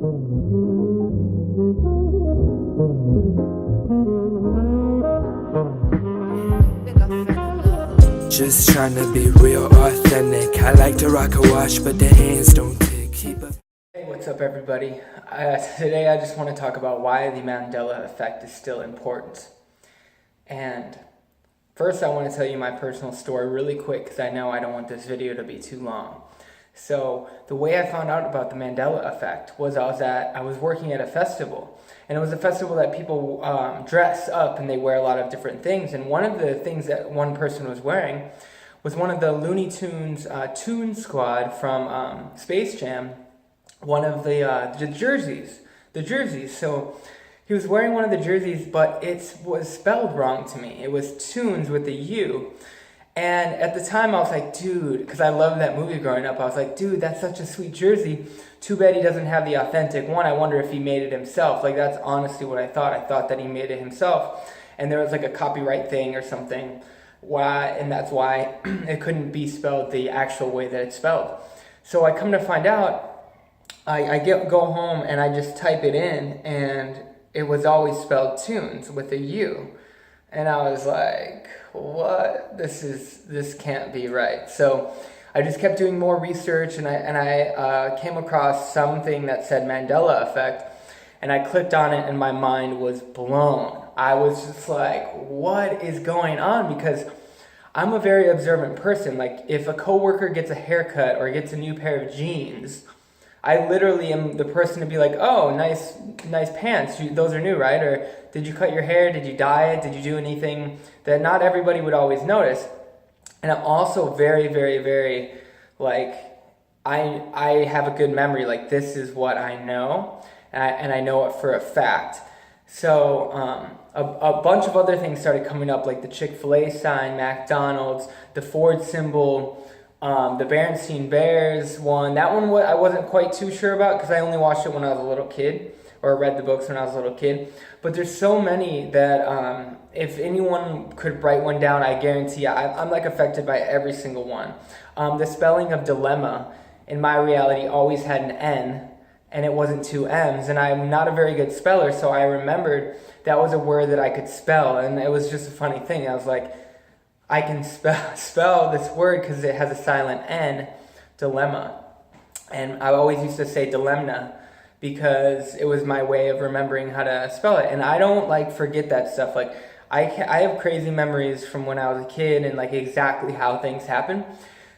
Just trying to be real authentic. I like to rock a watch, but the hands don't tick. Hey, what's up everybody? Today I just want to talk about why the Mandela Effect is still important. And first I want to tell you my personal story really quick because I know I don't want this video to be too long. So the way I found out about the Mandela Effect was I was working at a festival. And it was a festival that people dress up and they wear a lot of different things. And one of the things that one person was wearing was one of the Looney Tunes Toon Squad from Space Jam, one of the jerseys. So he was wearing one of the jerseys, but it was spelled wrong to me. It was Tunes with a U. And at the time I was like, dude, because I loved that movie growing up, I was like, dude, that's such a sweet jersey. Too bad he doesn't have the authentic one. I wonder if he made it himself. Like, that's honestly what I thought. I thought that he made it himself. And there was like a copyright thing or something. And that's why it couldn't be spelled the actual way that it's spelled. So I come to find out, I go home and I just type it in and it was always spelled Tunes with a U. And I was like, what? This can't be right. So I just kept doing more research and I came across something that said Mandela Effect, and I clicked on it and my mind was blown. I was just like, what is going on? Because I'm a very observant person. Like, if a coworker gets a haircut or gets a new pair of jeans, I literally am the person to be like, oh, nice pants. Those are new, right? Or did you cut your hair? Did you dye it? Did you do anything that not everybody would always notice? And I'm also very, very, very, like, I have a good memory. Like, this is what I know, and I know it for a fact. So a bunch of other things started coming up, like the Chick-fil-A sign, McDonald's, the Ford symbol, the Berenstain Bears one. That one I wasn't quite too sure about because I only watched it when I was a little kid, or read the books when I was a little kid. But there's so many that if anyone could write one down, I guarantee I'm like affected by every single one. The spelling of dilemma in my reality always had an N and it wasn't two M's, and I'm not a very good speller, so I remembered that was a word that I could spell, and it was just a funny thing. I was like, I can spell this word because it has a silent N, dilemma. And I always used to say dilemma because it was my way of remembering how to spell it. And I don't like forget that stuff. Like, I have crazy memories from when I was a kid and like exactly how things happen.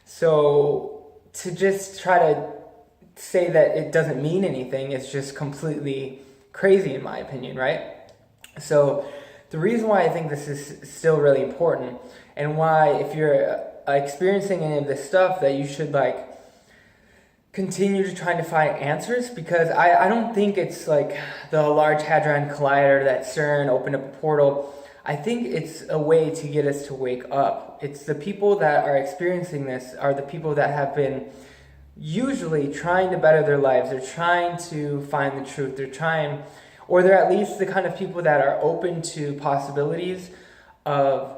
So to just try to say that it doesn't mean anything is just completely crazy in my opinion, right? So the reason why I think this is still really important, and why if you're experiencing any of this stuff that you should like continue to try to find answers, because I don't think it's like the Large Hadron Collider that CERN opened up a portal. I think it's a way to get us to wake up. It's the people that are experiencing this are the people that have been usually trying to better their lives. They're trying to find the truth. Or they're at least the kind of people that are open to possibilities of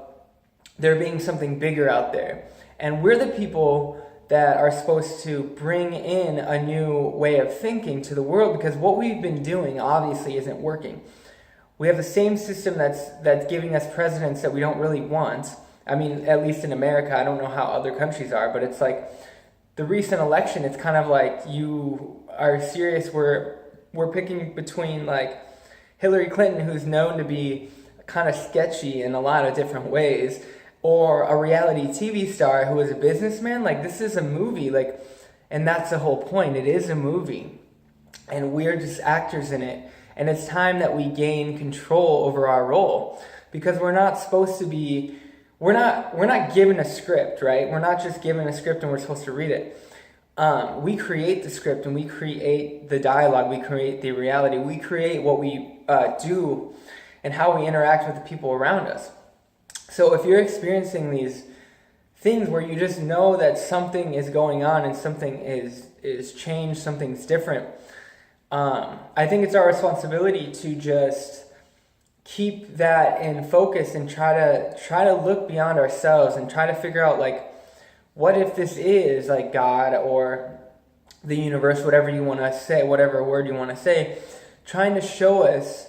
there being something bigger out there. And we're the people that are supposed to bring in a new way of thinking to the world, because what we've been doing obviously isn't working. We have the same system that's giving us presidents that we don't really want. I mean, at least in America. I don't know how other countries are, but it's like the recent election, it's kind of like, you are serious, we're picking between like Hillary Clinton, who's known to be kind of sketchy in a lot of different ways, or a reality TV star who is a businessman. Like, this is a movie, like, and that's the whole point. It is a movie, and we're just actors in it. And it's time that we gain control over our role, because we're not supposed to be, we're not given a script, right? We're not just given a script and we're supposed to read it. We create the script and we create the dialogue, we create the reality, we create what we do and how we interact with the people around us. So if you're experiencing these things where you just know that something is going on and something is changed, something's different, I think it's our responsibility to just keep that in focus and try to look beyond ourselves and try to figure out, like, what if this is like God, or the universe, whatever you want to say, whatever word you want to say, trying to show us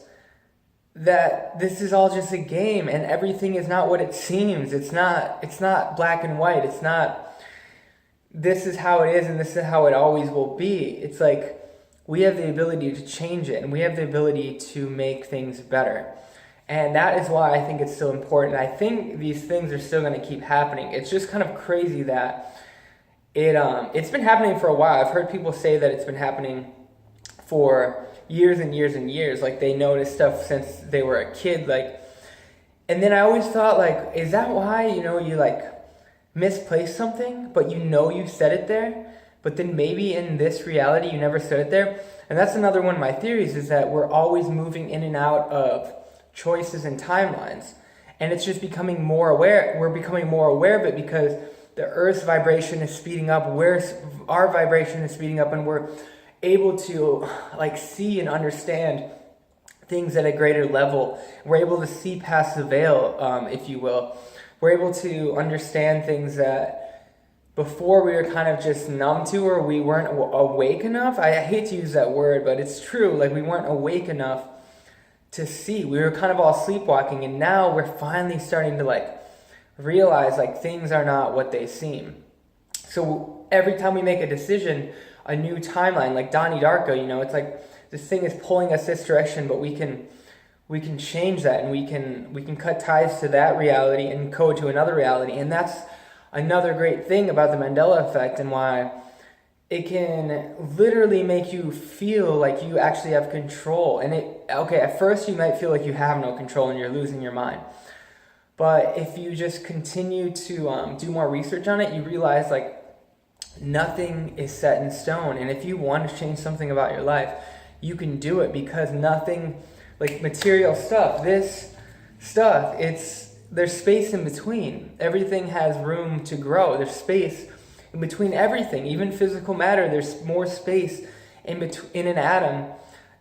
that this is all just a game and everything is not what it seems. It's not black and white. It's not this is how it is and this is how it always will be. It's like we have the ability to change it and we have the ability to make things better. And that is why I think it's so important. I think these things are still going to keep happening. It's just kind of crazy that it's been happening for a while. I've heard people say that it's been happening for years and years and years. Like they noticed stuff since they were a kid. Like, and then I always thought, like, is that why, you like misplaced something, but you said it there, but then maybe in this reality you never said it there? And that's another one of my theories, is that we're always moving in and out of choices and timelines. And it's just becoming more aware. We're becoming more aware of it because the Earth's vibration is speeding up, our vibration is speeding up, and we're able to like see and understand things at a greater level. We're able to see past the veil, if you will. We're able to understand things that before we were kind of just numb to, or we weren't awake enough. I hate to use that word, but it's true. Like we weren't awake enough to see. We were kind of all sleepwalking, and now we're finally starting to like realize like things are not what they seem. So every time we make a decision, a new timeline, like Donnie Darko, it's like this thing is pulling us this direction, but we can change that, and we can cut ties to that reality and go to another reality. And that's another great thing about the Mandela Effect, and why it can literally make you feel like you actually have control. And at first you might feel like you have no control and you're losing your mind. But if you just continue to do more research on it, you realize like nothing is set in stone. And if you want to change something about your life, you can do it, because nothing, like material stuff, this stuff, there's space in between. Everything has room to grow. There's space in between everything. Even physical matter, there's more space in an atom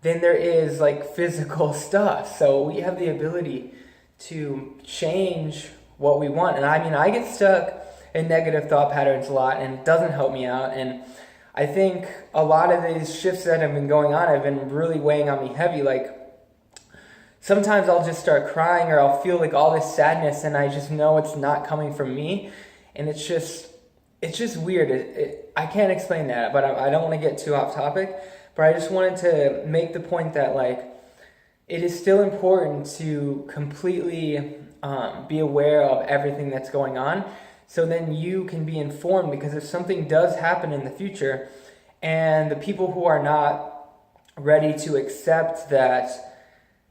than there is like physical stuff. So we have the ability to change what we want. And I get stuck in negative thought patterns a lot, and it doesn't help me out. And I think a lot of these shifts that have been going on have been really weighing on me heavy. Like sometimes I'll just start crying, or I'll feel like all this sadness, and I just know it's not coming from me. And it's just weird. I can't explain that, but I don't want to get too off topic. But I just wanted to make the point that like it is still important to completely be aware of everything that's going on, so then you can be informed. Because if something does happen in the future, and the people who are not ready to accept that,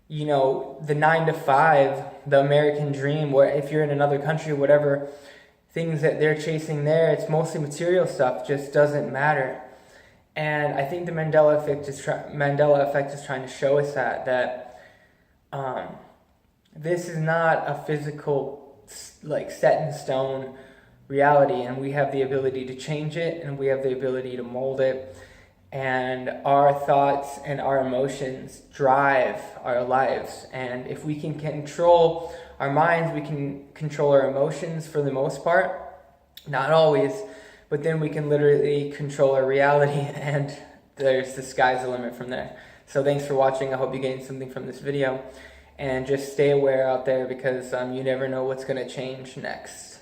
the 9 to 5, the American dream, where if you're in another country or whatever, things that they're chasing there, it's mostly material stuff, just doesn't matter. And I think the Mandela Effect is trying to show us that this is not a physical, like set in stone reality, and we have the ability to change it, and we have the ability to mold it. And our thoughts and our emotions drive our lives. And if we can control our minds, we can control our emotions for the most part. Not always, but then we can literally control our reality, and the sky's the limit from there. So thanks for watching. I hope you gained something from this video, and just stay aware out there, because you never know what's going to change next.